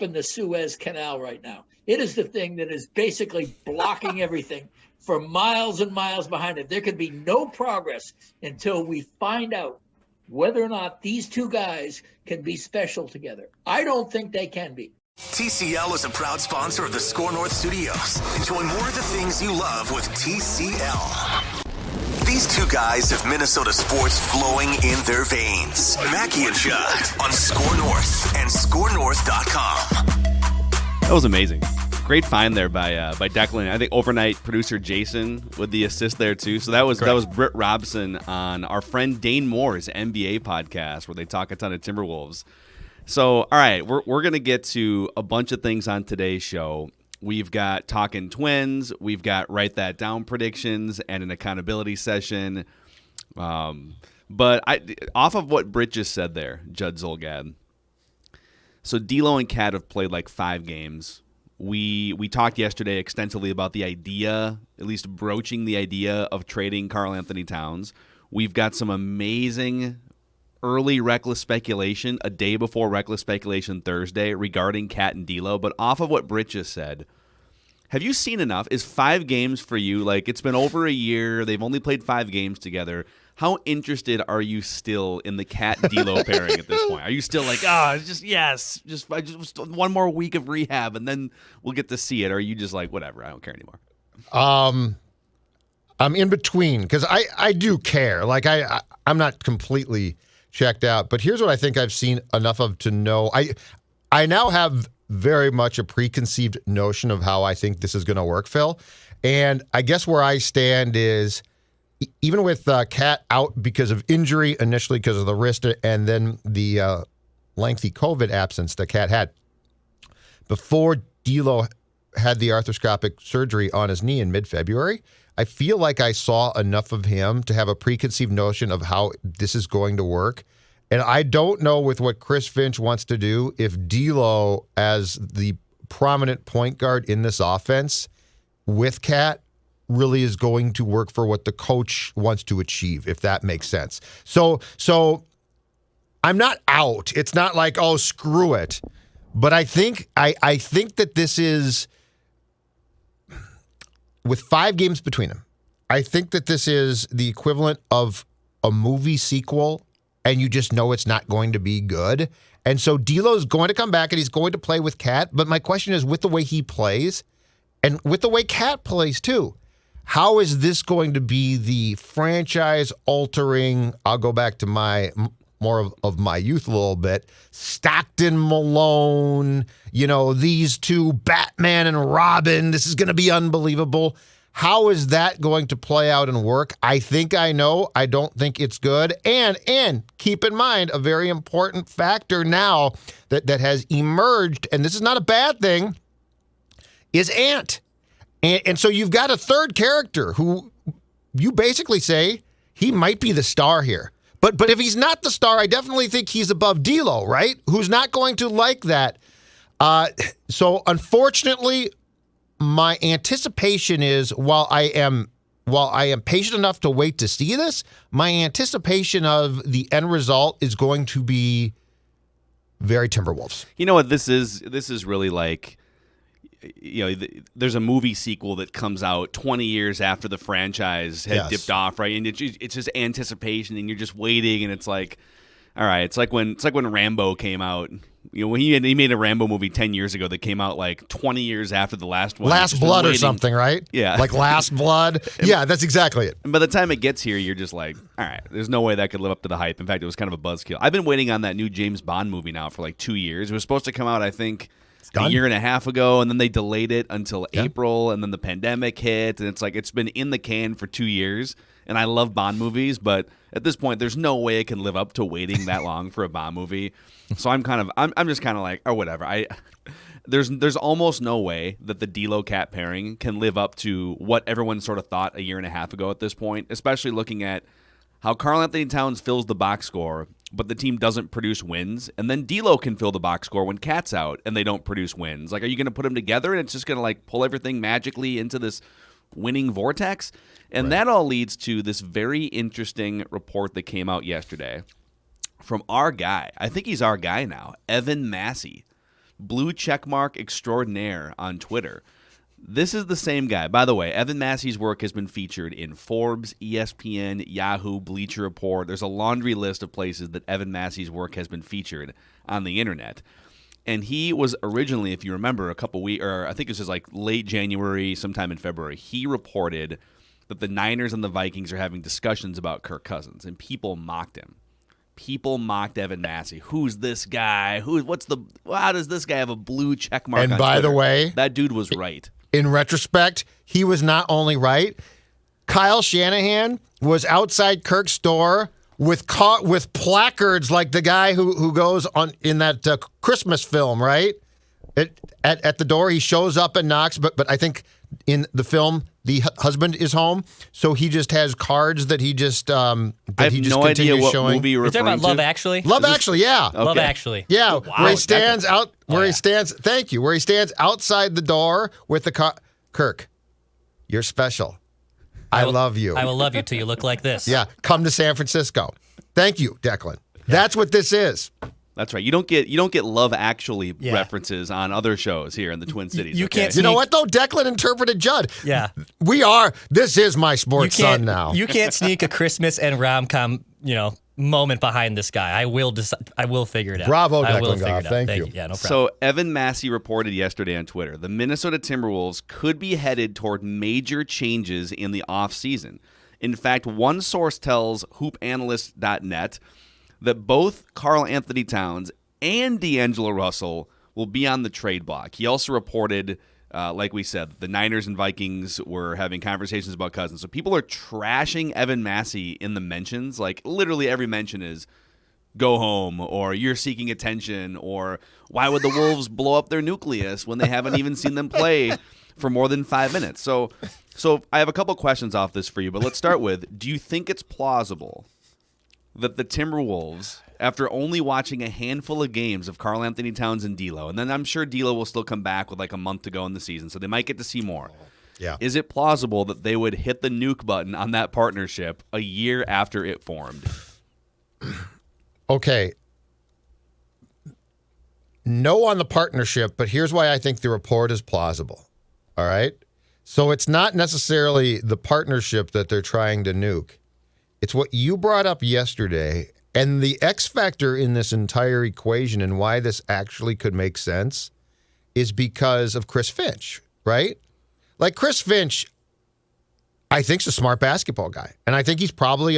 in the Suez Canal right now. It is the thing that is basically blocking everything for miles and miles behind it. There could be no progress until we find out whether or not these two guys can be special together. I don't think they can be. TCL is a proud sponsor of the Score North Studios. Enjoy more of the things you love with TCL. These two guys have Minnesota sports flowing in their veins. Mackey and Judd on Score North and ScoreNorth.com. That was amazing. Great find there by Declan. I think overnight producer Jason with the assist there too. So that was Britt Robson on our friend Dane Moore's NBA podcast where they talk a ton of Timberwolves. So all right, we're gonna get to a bunch of things on today's show. We've got Talking Twins. We've got Write That Down predictions and an accountability session. But off of what Britt just said there, Judd Zulgad. So D'Lo and Cat have played like 5 games. We talked yesterday extensively about the idea, at least broaching the idea of trading Karl-Anthony Towns. We've got some amazing early reckless speculation a day before reckless speculation Thursday regarding Cat and D'Lo. But off of what Britt just said, have you seen enough? Is 5 games for you? Like, it's been over a year. They've only played 5 games together. How interested are you still in the Cat D'Lo pairing at this point? Are you still like, just one more week of rehab and then we'll get to see it? Or are you just like, whatever, I don't care anymore? I'm in between because I do care. Like I'm not completely checked out, but here's what I think I've seen enough of to know. I now have very much a preconceived notion of how I think this is going to work, Phil. And I guess where I stand is, even with Cat out because of injury, initially because of the wrist, and then the lengthy COVID absence that Cat had, before D'Lo had the arthroscopic surgery on his knee in mid-February, I feel like I saw enough of him to have a preconceived notion of how this is going to work. And I don't know with what Chris Finch wants to do if D'Lo, as the prominent point guard in this offense with Cat, really is going to work for what the coach wants to achieve, if that makes sense. So I'm not out. It's not like, oh, screw it. But I think that this is, with 5 games between them, I think that this is the equivalent of a movie sequel, and you just know it's not going to be good. And so D'Lo's going to come back, and he's going to play with Cat. But my question is, with the way he plays, and with the way Cat plays too, how is this going to be the franchise-altering, I'll go back to more of my youth a little bit, Stockton, Malone, these two, Batman and Robin, this is going to be unbelievable. How is that going to play out and work? I think I know. I don't think it's good. And keep in mind, a very important factor now that has emerged, and this is not a bad thing, is Ant. And so you've got a third character who you basically say he might be the star here. But if he's not the star, I definitely think he's above D'Lo, right? Who's not going to like that. So unfortunately, my anticipation is while I am patient enough to wait to see this, my anticipation of the end result is going to be very Timberwolves. You know what this is? This is really like, there's a movie sequel that comes out 20 years after the franchise had dipped off, right? And it's just anticipation, and you're just waiting, and it's like, all right, it's like when Rambo came out. When he made a Rambo movie 10 years ago that came out like 20 years after the last one. Last Blood or something, right? Yeah. Like Last Blood. Yeah, that's exactly it. And by the time it gets here, you're just like, all right, there's no way that could live up to the hype. In fact, it was kind of a buzzkill. I've been waiting on that new James Bond movie now for like 2 years. It was supposed to come out, I think, a year and a half ago, and then they delayed it until April, and then the pandemic hit, and it's like it's been in the can for 2 years. And I love Bond movies, but at this point, there's no way it can live up to waiting that long for a Bond movie. So I'm just kind of like, or whatever. There's almost no way that the D'Lo Cat pairing can live up to what everyone sort of thought a year and a half ago at this point, especially looking at how Karl-Anthony Towns fills the box score, but the team doesn't produce wins, and then D'Lo can fill the box score when Cat's out and they don't produce wins. Like, are you going to put them together and it's just going to like pull everything magically into this winning vortex? And that all leads to this very interesting report that came out yesterday from our guy. I think he's our guy now, Evan Massey, blue checkmark extraordinaire on Twitter. This is the same guy. By the way, Evan Massey's work has been featured in Forbes, ESPN, Yahoo, Bleacher Report. There's a laundry list of places that Evan Massey's work has been featured on the internet. And he was originally, if you remember, a couple weeks, or I think this was like late January, sometime in February, he reported that the Niners and the Vikings are having discussions about Kirk Cousins, and people mocked him. People mocked Evan Massey. Who's this guy? How does this guy have a blue check mark And on by Twitter? the way, that dude was right. In retrospect, he was not only right. Kyle Shanahan was outside Kirk's store with placards like the guy who goes on in that Christmas film, right? At the door, he shows up and knocks, but I think in the film the husband is home, so he just has cards that he just I have no idea what showing. movie you're You're talking referring about Love to. Actually? Love Actually, yeah. Okay. Love Actually. Yeah, where he stands out, yeah. Thank you, where he stands outside the door with the Kirk, you're special. I love you. I will love you till you look like this. Yeah, come to San Francisco. Thank you, Declan. That's what this is. That's right. You don't get Love Actually references on other shows here in the Twin Cities. You okay? can't You know what, though? Declan interpreted Judd. Yeah. This is my sports son now. You can't sneak a Christmas and rom-com, moment behind this guy. I will figure it out. Bravo, I will Declan figure Goff. it out. Thank you. Yeah, no problem. So Evan Massey reported yesterday on Twitter, the Minnesota Timberwolves could be headed toward major changes in the offseason. In fact, one source tells hoopanalyst.net that both Karl-Anthony Towns and D'Angelo Russell will be on the trade block. He also reported, like we said, the Niners and Vikings were having conversations about Cousins. So people are trashing Evan Massey in the mentions. Like literally every mention is go home, or you're seeking attention, or why would the Wolves blow up their nucleus when they haven't even seen them play for more than 5 minutes? So I have a couple questions off this for you, but let's start with, do you think it's plausible that the Timberwolves, after only watching a handful of games of Karl-Anthony Towns and D'Lo, and then I'm sure D'Lo will still come back with like a month to go in the season, so they might get to see more. Yeah. Is it plausible that they would hit the nuke button on that partnership a year after it formed? Okay. No on the partnership, but here's why I think the report is plausible. All right? So it's not necessarily the partnership that they're trying to nuke. It's what you brought up yesterday, and the X factor in this entire equation and why this actually could make sense is because of Chris Finch, right? Like Chris Finch, I think, is a smart basketball guy, and I think he's probably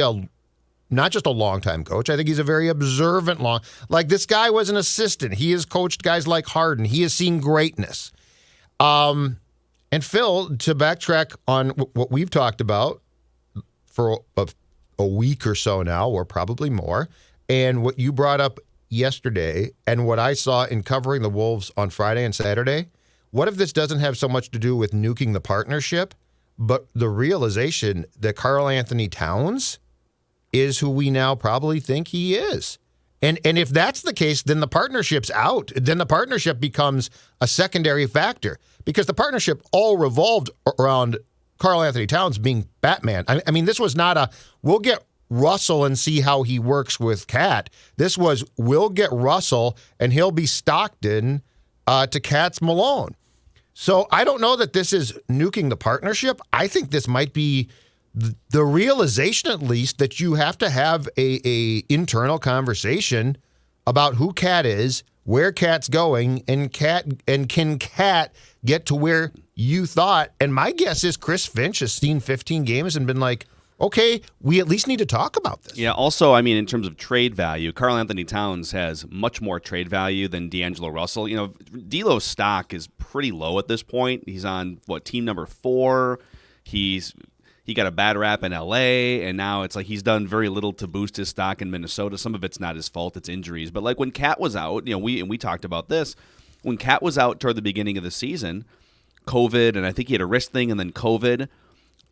not just a longtime coach. I think he's a very observant like this guy was an assistant. He has coached guys like Harden. He has seen greatness. And Phil, to backtrack on what we've talked about for a week or so now, or probably more, and what you brought up yesterday and what I saw in covering the Wolves on Friday and Saturday, what if this doesn't have so much to do with nuking the partnership, but the realization that Karl-Anthony Towns is who we now probably think he is? And if that's the case, then the partnership's out. Then the partnership becomes a secondary factor because the partnership all revolved around Karl-Anthony Towns being Batman. I mean, this was not we'll get Russell and see how he works with Cat. This was, we'll get Russell and he'll be Stockton to Cat's Malone. So I don't know that this is nuking the partnership. I think this might be the realization, at least, that you have to have a internal conversation about who Cat is, where Cat's going, and can Cat get to where you thought. And my guess is Chris Finch has seen 15 games and been like, okay, we at least need to talk about this. Yeah, also, I mean, in terms of trade value, Karl-Anthony Towns has much more trade value than D'Angelo Russell. You know, D'Lo's stock is pretty low at this point. He's on, team number 4. He got a bad rap in L.A., and now it's like he's done very little to boost his stock in Minnesota. Some of it's not his fault, it's injuries. But like when Cat was out, we talked about this. When Cat was out toward the beginning of the season, COVID, and I think he had a wrist thing and then COVID,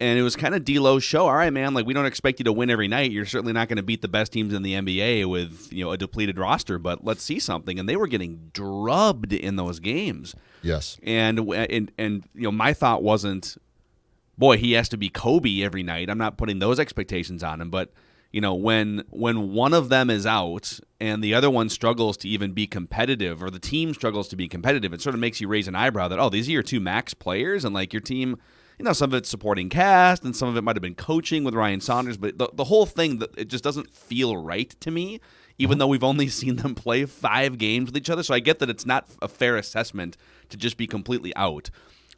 and it was kind of D'Lo's show. All right, man, like we don't expect you to win every night. You're certainly not going to beat the best teams in the NBA with a depleted roster, but let's see something. And they were getting drubbed in those games. Yes. And my thought wasn't, boy, he has to be Kobe every night. I'm not putting those expectations on him, but when one of them is out and the other one struggles to even be competitive, or the team struggles to be competitive, it sort of makes you raise an eyebrow that, oh, these are your two max players, and like your team, some of it's supporting cast and some of it might have been coaching with Ryan Saunders, but the whole thing, it just doesn't feel right to me, even though we've only seen them play 5 games with each other. So I get that it's not a fair assessment to just be completely out.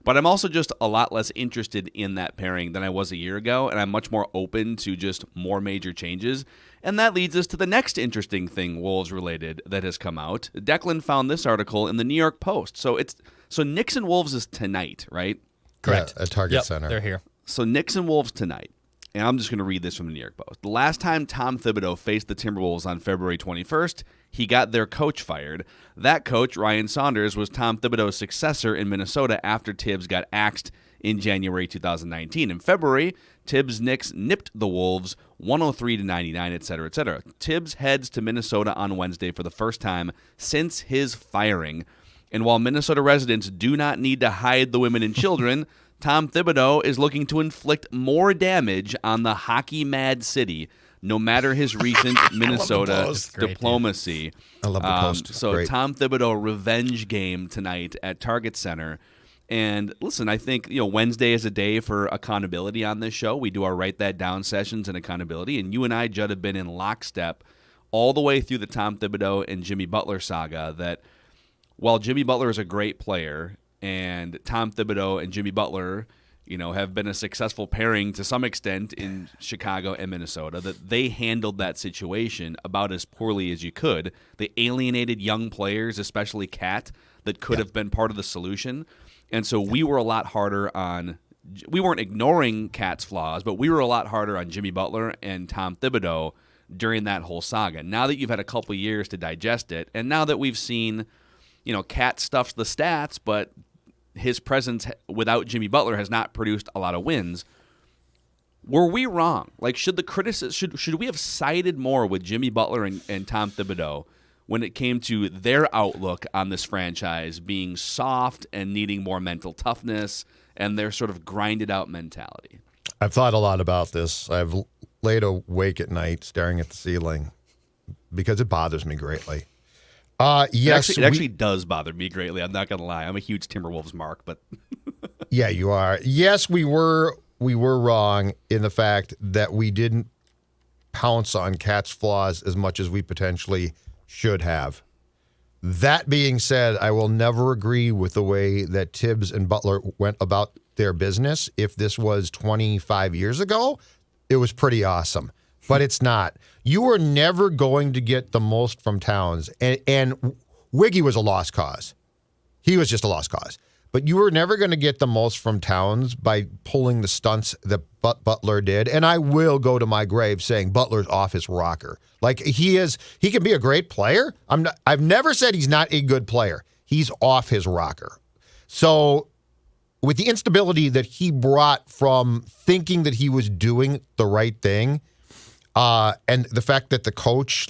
But I'm also just a lot less interested in that pairing than I was a year ago, and I'm much more open to just more major changes. And that leads us to the next interesting thing Wolves-related that has come out. Declan found this article in the New York Post. So Knicks and Wolves is tonight, right? Correct. Yeah, at Target Center. They're here. So Knicks and Wolves tonight. And I'm just going to read this from the New York Post. The last time Tom Thibodeau faced the Timberwolves on February 21st, he got their coach fired. That coach, Ryan Saunders, was Tom Thibodeau's successor in Minnesota after Tibbs got axed in January 2019. In February, Tibbs' Knicks nipped the Wolves 103-99, etc., etc. Tibbs heads to Minnesota on Wednesday for the first time since his firing. And while Minnesota residents do not need to hide the women and children, Tom Thibodeau is looking to inflict more damage on the hockey-mad city, no matter his recent Minnesota diplomacy. I love the Post. So great. Tom Thibodeau revenge game tonight at Target Center. And listen, I think Wednesday is a day for accountability on this show. We do our Write That Down sessions and accountability, and you and I, Judd, have been in lockstep all the way through the Tom Thibodeau and Jimmy Butler saga that while Jimmy Butler is a great player and Tom Thibodeau and Jimmy Butler, have been a successful pairing to some extent in Chicago and Minnesota, that they handled that situation about as poorly as you could. They alienated young players, especially Kat, that could have been part of the solution. And so we were a lot harder on – we weren't ignoring Kat's flaws, but we were a lot harder on Jimmy Butler and Tom Thibodeau during that whole saga. Now that you've had a couple years to digest it, and now that we've seen – Kat stuffs the stats, but his presence without Jimmy Butler has not produced a lot of wins. Were we wrong? Like, should we have sided more with Jimmy Butler and Tom Thibodeau when it came to their outlook on this franchise being soft and needing more mental toughness and their sort of grinded out mentality? I've thought a lot about this. I've laid awake at night staring at the ceiling because it bothers me greatly. Yes, it actually does bother me greatly. I'm not going to lie. I'm a huge Timberwolves mark, but yeah, you are. Yes, we were wrong in the fact that we didn't pounce on Kat's flaws as much as we potentially should have. That being said, I will never agree with the way that Tibbs and Butler went about their business. If this was 25 years ago, it was pretty awesome. But it's not. You were never going to get the most from Towns. And Wiggy was a lost cause. He was just a lost cause. But you were never going to get the most from Towns by pulling the stunts that Butler did. And I will go to my grave saying Butler's off his rocker. Like, he can be a great player. I've never said he's not a good player. He's off his rocker. So with the instability that he brought from thinking that he was doing the right thing, and the fact that the coach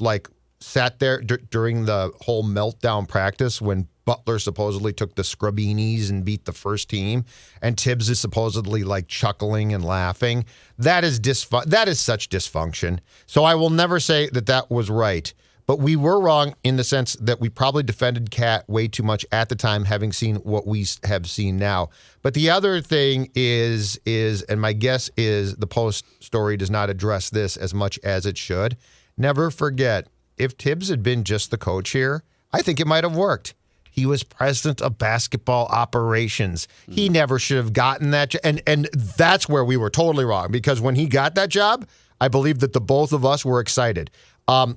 sat there during the whole meltdown practice when Butler supposedly took the scrubbinis and beat the first team, and Tibbs is supposedly chuckling and laughing. That is such dysfunction. So I will never say that was right. But we were wrong in the sense that we probably defended Kat way too much at the time, having seen what we have seen now. But the other thing is, and my guess is the Post story does not address this as much as it should. Never forget, if Tibbs had been just the coach here, I think it might have worked. He was president of basketball operations. He never should have gotten that job. And that's where we were totally wrong, because when he got that job, I believe that the both of us were excited.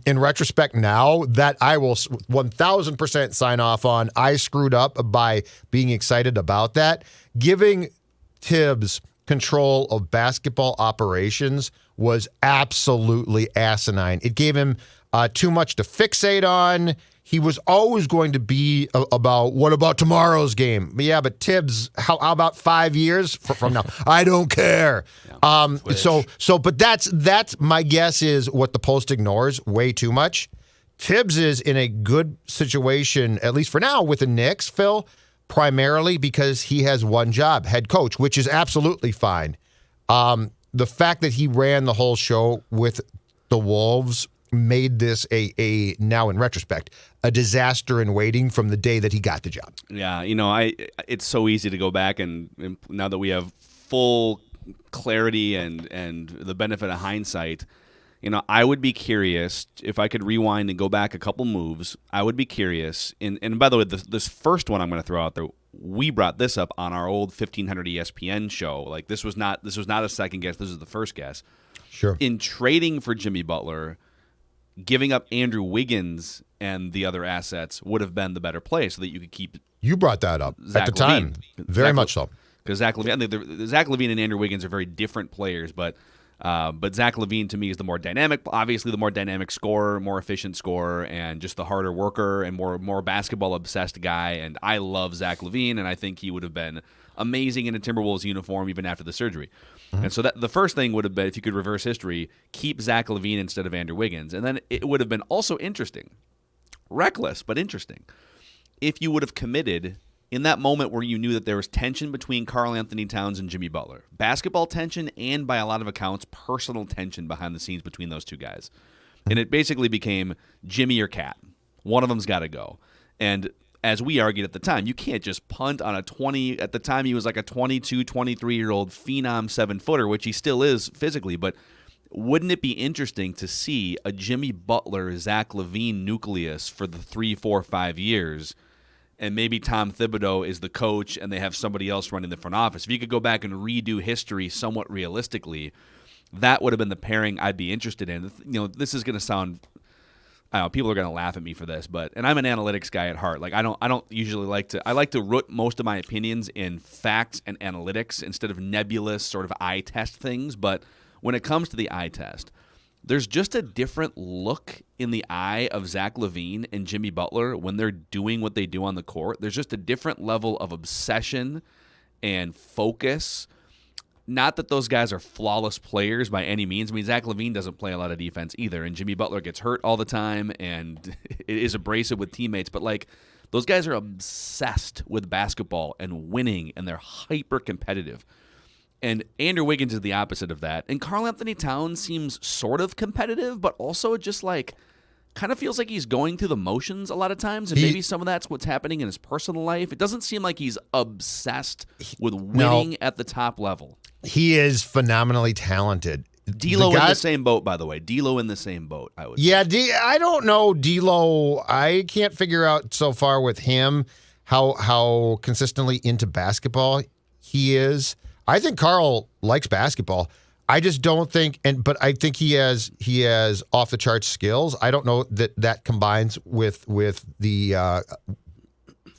In retrospect now, that I will 1,000% sign off on. I screwed up by being excited about that. Giving Tibbs control of basketball operations was absolutely asinine. It gave him too much to fixate on. He was always going to be about, what about tomorrow's game? Yeah, but Tibbs, how about 5 years from now? I don't care. But that's my guess is what the Post ignores way too much. Tibbs is in a good situation, at least for now, with the Knicks, Phil, primarily because he has one job, head coach, which is absolutely fine. The fact that he ran the whole show with the Wolves made this a now in retrospect a disaster in waiting from the day that he got the job. Yeah, it's so easy to go back and now that we have full clarity and the benefit of hindsight, I would be curious if I could rewind and go back a couple moves. I would be curious. And by the way, this first one I'm going to throw out there, we brought this up on our old 1500 ESPN show. Like this was not a second guess. This is the first guess. Sure. In trading for Jimmy Butler, giving up Andrew Wiggins and the other assets would have been the better play so that you could keep. You brought that up Zach at the time. Lavine. Very much so. Because Zach Lavine and Andrew Wiggins are very different players, but Zach Lavine to me is the more dynamic, obviously the more dynamic scorer, more efficient scorer, and just the harder worker and more basketball obsessed guy. And I love Zach Lavine, and I think he would have been amazing in a Timberwolves uniform even after the surgery. Mm-hmm. And so that the first thing would have been, if you could reverse history, keep Zach Lavine instead of Andrew Wiggins. And then it would have been also interesting, reckless but interesting, if you would have committed in that moment where you knew that there was tension between Karl-Anthony Towns and Jimmy Butler. Basketball tension and, by a lot of accounts, personal tension behind the scenes between those two guys. And it basically became Jimmy or Cat. One of them's got to go. And as we argued at the time, you can't just punt on at the time he was like a 22, 23-year-old phenom 7-footer, which he still is physically, but wouldn't it be interesting to see a Jimmy Butler, Zach Lavine nucleus for the 3, 4, 5 years, and maybe Tom Thibodeau is the coach and they have somebody else running the front office? If you could go back and redo history somewhat realistically, that would have been the pairing I'd be interested in. This is going to sound, I don't know, people are going to laugh at me for this, and I'm an analytics guy at heart. Like I don't usually I like to root most of my opinions in facts and analytics instead of nebulous sort of eye test things. But when it comes to the eye test, there's just a different look in the eye of Zach Lavine and Jimmy Butler when they're doing what they do on the court. There's just a different level of obsession and focus. Not that those guys are flawless players by any means. I mean, Zach Lavine doesn't play a lot of defense either, and Jimmy Butler gets hurt all the time and is abrasive with teammates. But, those guys are obsessed with basketball and winning, and they're hyper-competitive. And Andrew Wiggins is the opposite of that. And Karl-Anthony Towns seems sort of competitive, but also just kind of feels like he's going through the motions a lot of times. And maybe some of that's what's happening in his personal life. It doesn't seem like he's obsessed with winning at the top level. He is phenomenally talented. D'Lo in the same boat, by the way. D'Lo in the same boat, I would say. Yeah, I don't know D'Lo. I can't figure out so far with him how consistently into basketball he is. I think Karl likes basketball. I just don't think, but I think he has off the charts skills. I don't know that combines with the,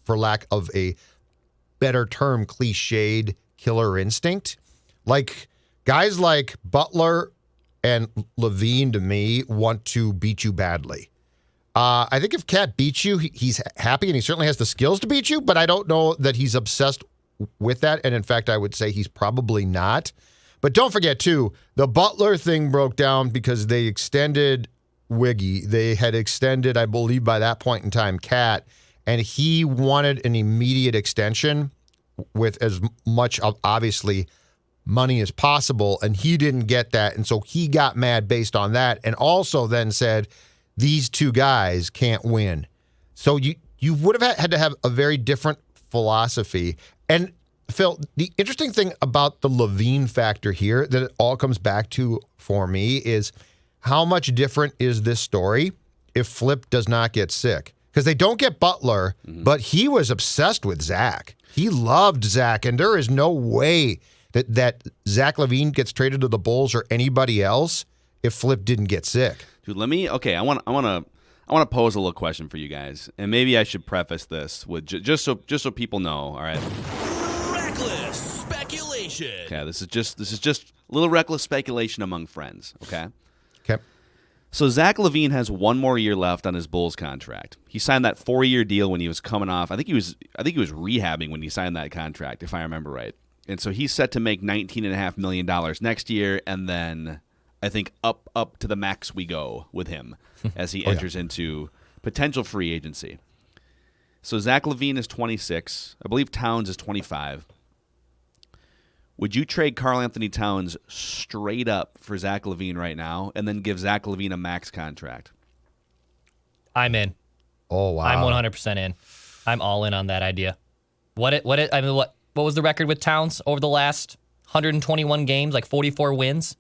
for lack of a better term, cliched killer instinct. Like guys like Butler and Lavine to me want to beat you badly. I think if Cat beats you, he's happy and he certainly has the skills to beat you. But I don't know that he's obsessed with that, and in fact, I would say he's probably not. But don't forget, too, the Butler thing broke down because they extended Wiggy. They had extended, I believe, by that point in time, Cat, and he wanted an immediate extension with as much of, obviously, money as possible, and he didn't get that, and so he got mad based on that, and also then said, these two guys can't win. So you would have had to have a very different philosophy. And Phil, the interesting thing about the Lavine factor here that it all comes back to for me is how much different is this story if Flip does not get sick? Because they don't get Butler, but he was obsessed with Zach. He loved Zach, and there is no way that Zach Lavine gets traded to the Bulls or anybody else if Flip didn't get sick. Dude, I want to pose a little question for you guys, and maybe I should preface this with just so people know. All right. Reckless speculation. Okay, this is just a little reckless speculation among friends. Okay. Okay. So Zach Lavine has one more year left on his Bulls contract. He signed that 4-year deal when he was coming off. I think he was rehabbing when he signed that contract, if I remember right. And so he's set to make $19.5 million next year, and then I think up to the max we go with him as he enters into potential free agency. So Zach Lavine is 26. I believe Towns is 25. Would you trade Karl-Anthony Towns straight up for Zach Lavine right now and then give Zach Lavine a max contract? I'm in. Oh, wow. I'm 100% in. I'm all in on that idea. What was the record with Towns over the last 121 games? Like 44 wins?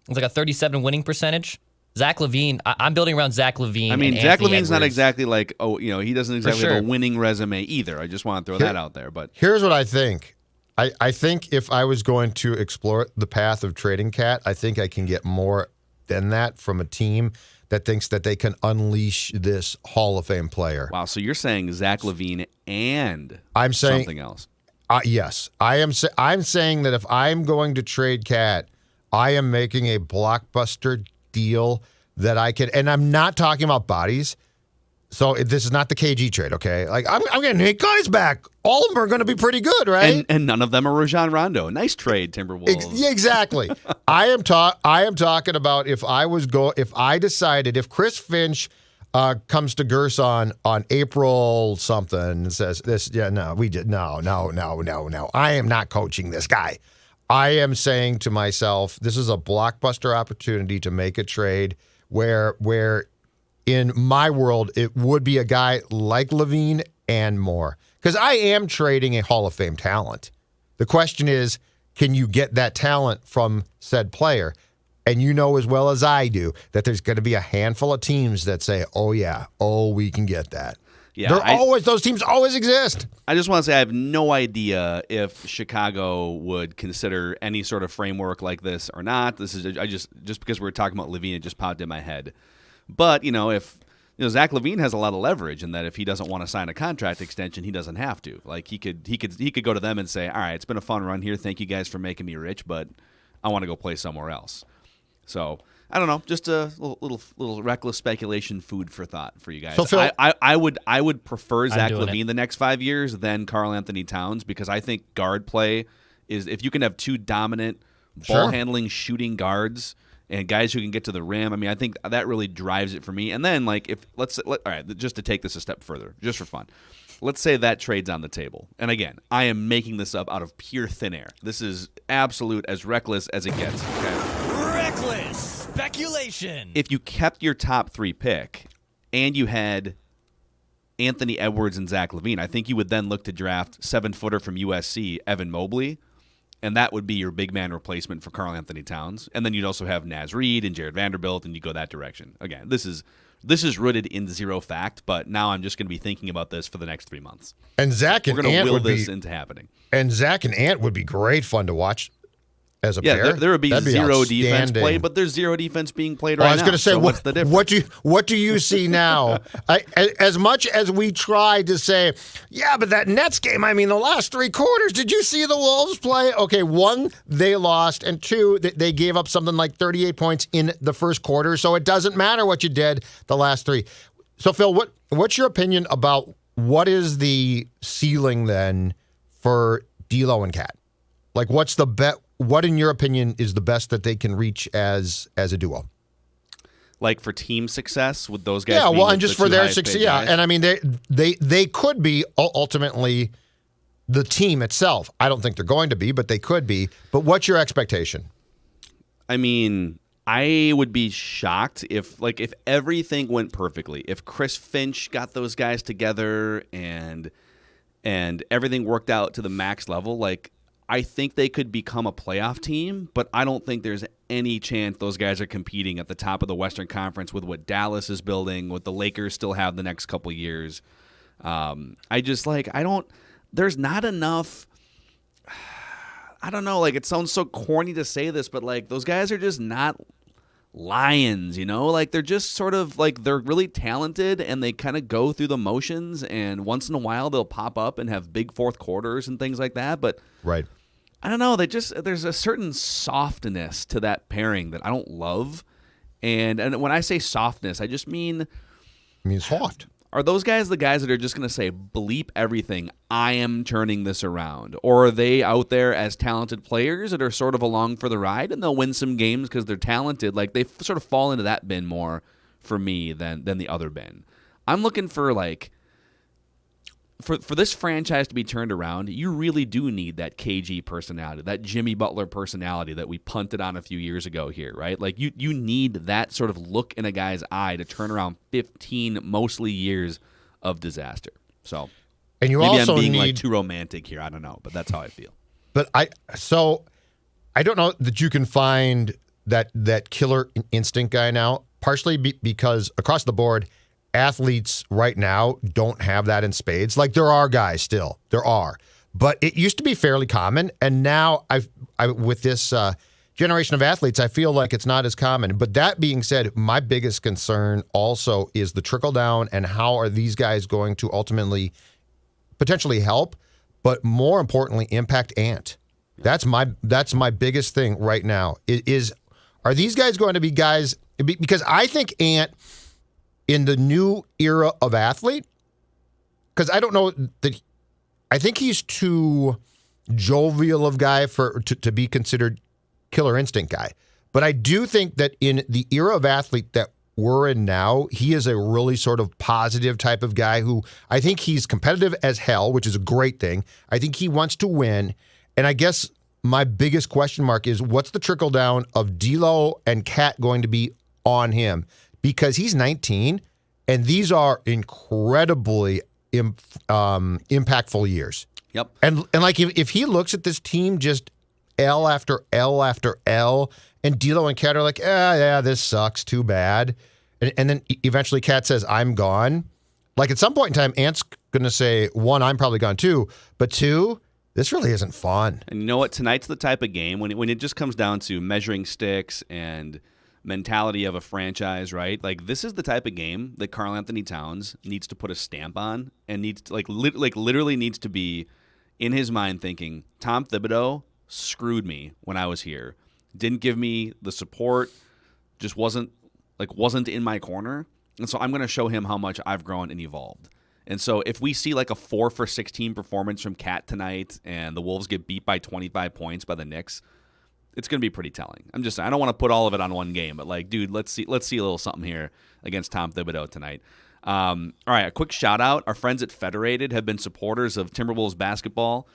It's like a 37 winning percentage. Zach Lavine, I'm building around Zach Lavine. I mean, and Zach Anthony Levine's not Edwards. exactly like, he doesn't exactly have a winning resume either. I just want to throw that out there. But here's what I think. I think if I was going to explore the path of trading Cat, I think I can get more than that from a team that thinks that they can unleash this Hall of Fame player. wow, so you're saying Zach Lavine and I'm saying something else. Yes, I am. I'm saying that if I'm going to trade Cat, I am making a blockbuster deal that I could, and I'm not talking about bodies. So this is not the KG trade, okay? Like I'm getting 8 guys back. All of them are going to be pretty good, right? And none of them are Rajon Rondo. Nice trade, Timberwolves. Yeah, exactly. I am talking about if I decided if Chris Finch comes to Gerson on April something and says this, no, I am not coaching this guy. I am saying to myself, this is a blockbuster opportunity to make a trade where in my world, it would be a guy like Lavine and more. Because I am trading a Hall of Fame talent. The question is, can you get that talent from said player? And you know as well as I do that there's going to be a handful of teams that say, we can get that. Yeah, Those teams always exist. I just want to say I have no idea if Chicago would consider any sort of framework like this or not. This is just because we were talking about Lavine, it just popped in my head. But, if Zach Lavine has a lot of leverage in that if he doesn't want to sign a contract extension, he doesn't have to. Like he could go to them and say, all right, it's been a fun run here. Thank you guys for making me rich, but I want to go play somewhere else. So I don't know, just a little reckless speculation, food for thought for you guys. So Phil, I would prefer Zach Lavine the next 5 years than Karl-Anthony Towns because I think guard play is if you can have 2 dominant ball handling shooting guards and guys who can get to the rim. I mean, I think that really drives it for me. And then, like, all right, just to take this a step further, just for fun, let's say that trade's on the table. And again, I am making this up out of pure thin air. This is absolute as reckless as it gets. Okay? Reckless speculation. If you kept your top 3 pick and you had Anthony Edwards and Zach Lavine, I think you would then look to draft 7-footer from USC, Evan Mobley. And that would be your big man replacement for Karl-Anthony Towns. And then you'd also have Naz Reid and Jared Vanderbilt, and you go that direction. Again, this is rooted in zero fact, but now I'm just going to be thinking about this for the next 3 months. And Zach and We're going Ant to will would this be into happening. And Zach and Ant would be great fun to watch as a pair. There would be That'd zero defense outstanding. played, but there's zero defense being played right now. I was going to say, so what's the difference? What do you see now? As much as we try to say, yeah, but that Nets game, I mean, the last 3 quarters, did you see the Wolves play? Okay, 1, they lost, and 2, they gave up something like 38 points in the first quarter, so it doesn't matter what you did the last 3. So, Phil, what's your opinion about what is the ceiling then for D'Lo and Cat? Like, what's the bet? What, in your opinion, is the best that they can reach as a duo? Like for team success with those guys? Yeah, being well, and just for their success. Yeah, guys? and I mean, they could be ultimately the team itself. I don't think they're going to be, but they could be. But what's your expectation? I mean, I would be shocked if everything went perfectly. If Chris Finch got those guys together and everything worked out to the max level, like, I think they could become a playoff team, but I don't think there's any chance those guys are competing at the top of the Western Conference with what Dallas is building, what the Lakers still have the next couple of years. There's not enough. I don't know, like, it sounds so corny to say this, but like those guys are just not lions, like they're just sort of like they're really talented and they kind of go through the motions, and once in a while they'll pop up and have big fourth quarters and things like that, but right. I don't know. There's a certain softness to that pairing that I don't love, and when I say softness, I just mean soft. Are those guys the guys that are just going to say, bleep everything, I am turning this around? Or are they out there as talented players that are sort of along for the ride and they'll win some games because they're talented? Like, they sort of fall into that bin more for me than the other bin. I'm looking for, like, for this franchise to be turned around, you really do need that KG personality, that Jimmy Butler personality that we punted on a few years ago here, right? Like you need that sort of look in a guy's eye to turn around 15 mostly years of disaster. So, and you maybe also I'm being need, like too romantic here. I don't know, but that's how I feel. But I don't know that you can find that killer instinct guy now, partially because across the board, athletes right now don't have that in spades. Like there are guys still, there are, but it used to be fairly common, and now I with this generation of athletes, I feel like it's not as common. But that being said, my biggest concern also is the trickle down and how are these guys going to ultimately potentially help, but more importantly, impact Ant. That's my biggest thing right now. Are these guys going to be guys? Because I think Ant, in the new era of athlete, because I don't know that, I think he's too jovial of guy to be considered killer instinct guy. But I do think that in the era of athlete that we're in now, he is a really sort of positive type of guy who I think he's competitive as hell, which is a great thing. I think he wants to win. And I guess my biggest question mark is what's the trickle down of D'Lo and Cat going to be on him? Because he's 19, and these are incredibly impactful years. Yep. And like if he looks at this team just L after L after L, and D'Lo and Cat are like, yeah, this sucks, too bad. And then eventually Cat says, I'm gone. Like at some point in time, Ant's going to say, one, I'm probably gone too, but two, this really isn't fun. And you know what? Tonight's the type of game when it just comes down to measuring sticks and mentality of a franchise, right? Like this is the type of game that Karl-Anthony Towns needs to put a stamp on and needs to literally needs to be in his mind thinking, Tom Thibodeau screwed me when I was here. Didn't give me the support, just wasn't in my corner. And so I'm going to show him how much I've grown and evolved. And so if we see like a 4 for 16 performance from Cat tonight and the Wolves get beat by 25 points by the Knicks, it's going to be pretty telling. I'm just saying, I don't want to put all of it on one game, but like, dude, let's see a little something here against Tom Thibodeau tonight. All right, a quick shout out. Our friends at Federated have been supporters of Timberwolves basketball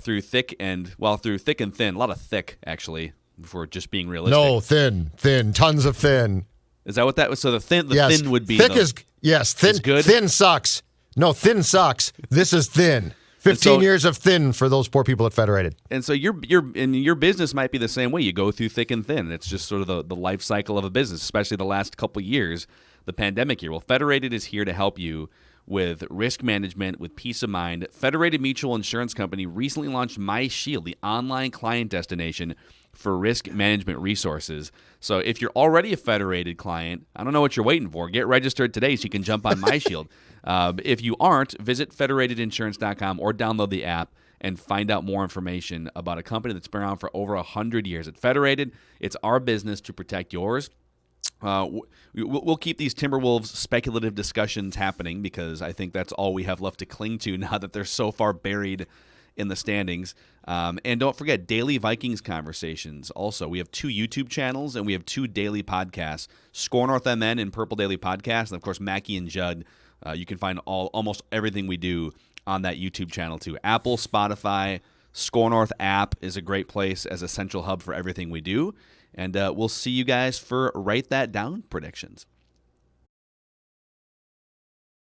through thick and thin. A lot of thick, actually, if we're just being realistic. No, thin, tons of thin. Is that what that was? So the thin would be thick thin is good. Thin sucks. No, thin sucks. This is thin. 15 years of thin for those poor people at Federated. And so your business might be the same way. You go through thick and thin. It's just sort of the life cycle of a business, especially the last couple of years, the pandemic year. Well, Federated is here to help you with risk management, with peace of mind. Federated Mutual Insurance Company recently launched MyShield, the online client destination for risk management resources. So if you're already a Federated client, I don't know what you're waiting for. Get registered today so you can jump on MyShield. If you aren't, visit federatedinsurance.com or download the app and find out more information about a company that's been around for over 100 years. At Federated, it's our business to protect yours. We'll keep these Timberwolves speculative discussions happening because I think that's all we have left to cling to now that they're so far buried in the standings. And don't forget, daily Vikings conversations. Also, we have 2 YouTube channels and we have 2 daily podcasts, Score North MN and Purple Daily Podcast, and of course, Mackey and Judd. You can find almost everything we do on that YouTube channel too. Apple, Spotify, Score North app is a great place as a central hub for everything we do. And we'll see you guys for Write That Down predictions.